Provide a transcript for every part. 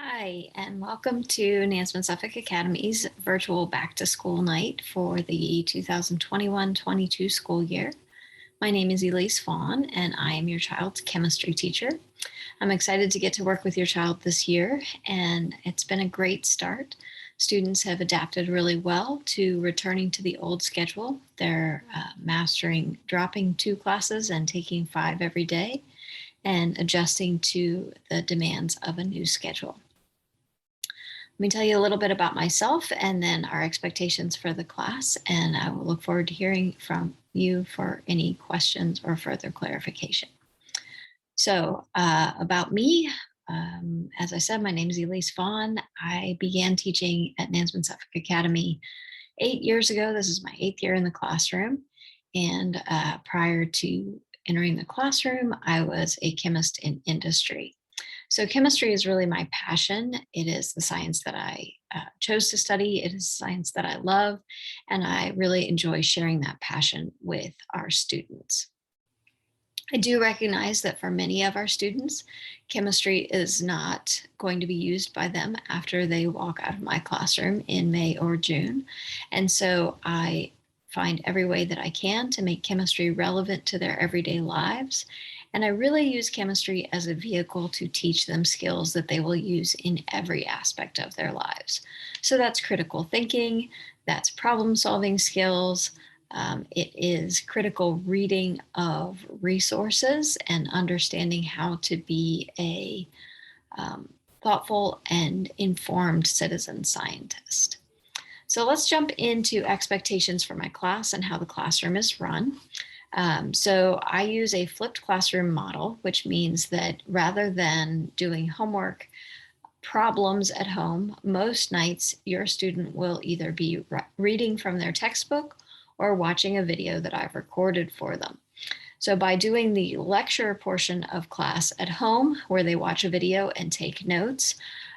Hi, and welcome to Nansemond Suffolk Academy's virtual back to school night for the 2021-22 school year. My name is Elise Fawn, and I am your child's chemistry teacher. I'm excited to get to work with your child this year, and it's been a great start. Students have adapted really well to returning to the old schedule. They're mastering dropping 2 classes and taking 5 every day, and adjusting to the demands of a new schedule. Let me tell you a little bit about myself and then our expectations for the class, and I will look forward to hearing from you for any questions or further clarification. So about me, as I said, my name is Elise Fawn. I began teaching at Nansemond Suffolk Academy 8 years ago. This is my 8th year in the classroom. And prior to entering the classroom, I was a chemist in industry. So chemistry is really my passion. It is the science that I chose to study. It is science that I love, and I really enjoy sharing that passion with our students. I do recognize that for many of our students, chemistry is not going to be used by them after they walk out of my classroom in May or June. And so I find every way that I can to make chemistry relevant to their everyday lives. And I really use chemistry as a vehicle to teach them skills that they will use in every aspect of their lives. So that's critical thinking, that's problem solving skills, it is critical reading of resources and understanding how to be a thoughtful and informed citizen scientist. So let's jump into expectations for my class and how the classroom is run. So I use a flipped classroom model, which means that rather than doing homework problems at home, most nights your student will either be reading from their textbook or watching a video that I've recorded for them. So by doing the lecture portion of class at home, where they watch a video and take notes,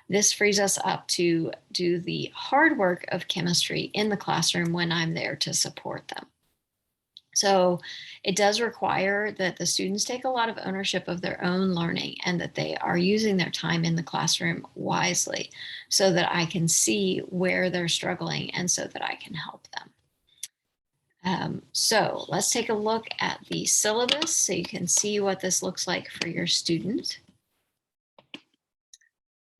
this frees us up to do the hard work of chemistry in the classroom when I'm there to support them. So it does require that the students take a lot of ownership of their own learning and that they are using their time in the classroom wisely so that I can see where they're struggling and so that I can help them. So let's take a look at the syllabus so you can see what this looks like for your student.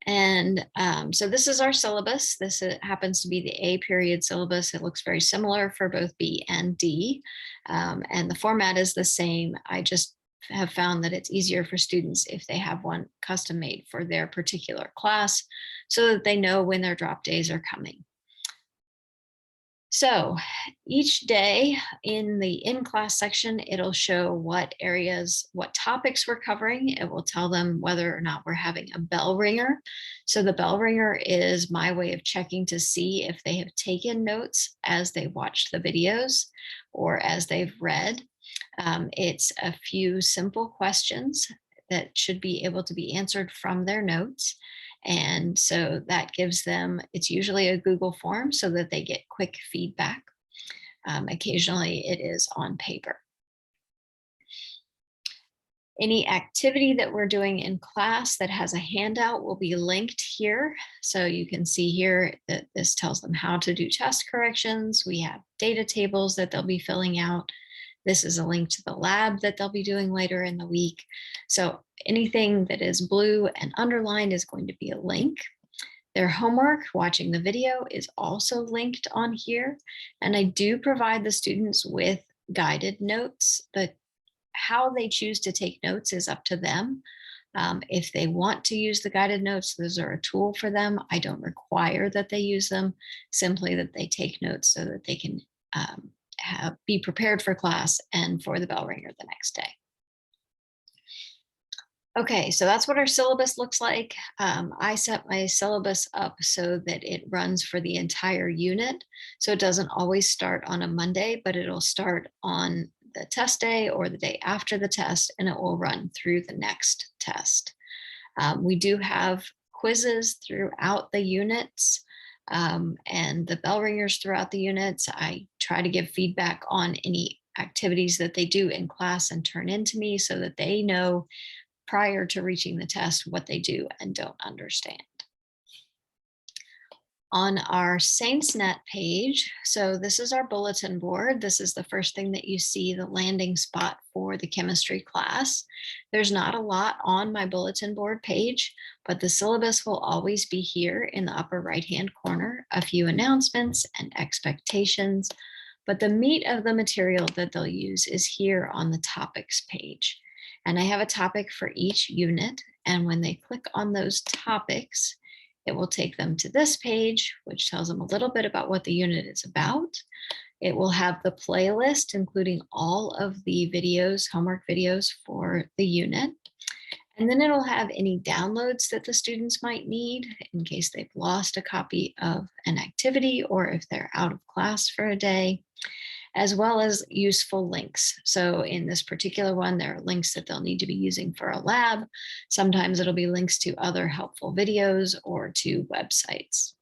And so this is our syllabus. This happens to be the A period syllabus. It looks very similar for both B and D. And the format is the same. I just have found that it's easier for students if they have one custom made for their particular class so that they know when their drop days are coming. So each day in the in-class section, it'll show what areas, what topics we're covering. It will tell them whether or not we're having a bell ringer. So the bell ringer is my way of checking to see if they have taken notes as they watched the videos or as they've read. It's a few simple questions that should be able to be answered from their notes. And so that gives them, it's usually a Google form so that they get quick feedback. Occasionally it is on paper. Any activity that we're doing in class that has a handout will be linked here. So you can see here that this tells them how to do test corrections. We have data tables that they'll be filling out. This is a link to the lab that they'll be doing later in the week. So anything that is blue and underlined is going to be a link. Their homework, watching the video, is also linked on here. And I do provide the students with guided notes, but how they choose to take notes is up to them. If they want to use the guided notes, those are a tool for them. I don't require that they use them, simply that they take notes so that they can be prepared for class and for the bell ringer the next day. Okay, so that's what our syllabus looks like. I set my syllabus up so that it runs for the entire unit. So it doesn't always start on a Monday, but it'll start on the test day or the day after the test, and it will run through the next test. We do have quizzes throughout the units. And the bell ringers throughout the units. I try to give feedback on any activities that they do in class and turn into me so that they know prior to reaching the test what they do and don't understand. On our Saintsnet page, so this is our bulletin board. This is the first thing that you see, the landing spot for the chemistry class. There's not a lot on my bulletin board page, but the syllabus will always be here in the upper right-hand corner, a few announcements and expectations. But the meat of the material that they'll use is here on the topics page. And I have a topic for each unit. And when they click on those topics, it will take them to this page, which tells them a little bit about what the unit is about. It will have the playlist, including all of the videos, homework videos for the unit. And then it'll have any downloads that the students might need in case they've lost a copy of an activity or if they're out of class for a day, as well as useful links. So in this particular one, there are links that they'll need to be using for a lab. Sometimes it'll be links to other helpful videos or to websites.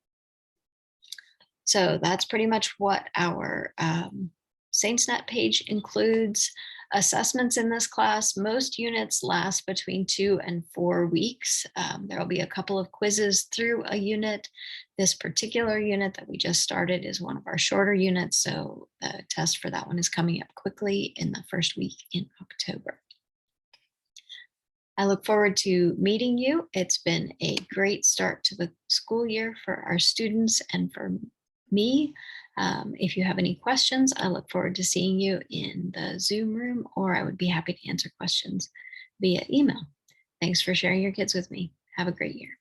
So that's pretty much what our Saintsnet page includes. Assessments in this class, most units last between 2 and 4 weeks. There will be a couple of quizzes through a unit. This particular unit that we just started is one of our shorter units, so the test for that one is coming up quickly in the first week in October. I look forward to meeting you. It's been a great start to the school year for our students and for me. If you have any questions, I look forward to seeing you in the Zoom room, or I would be happy to answer questions via email. Thanks for sharing your kids with me. Have a great year.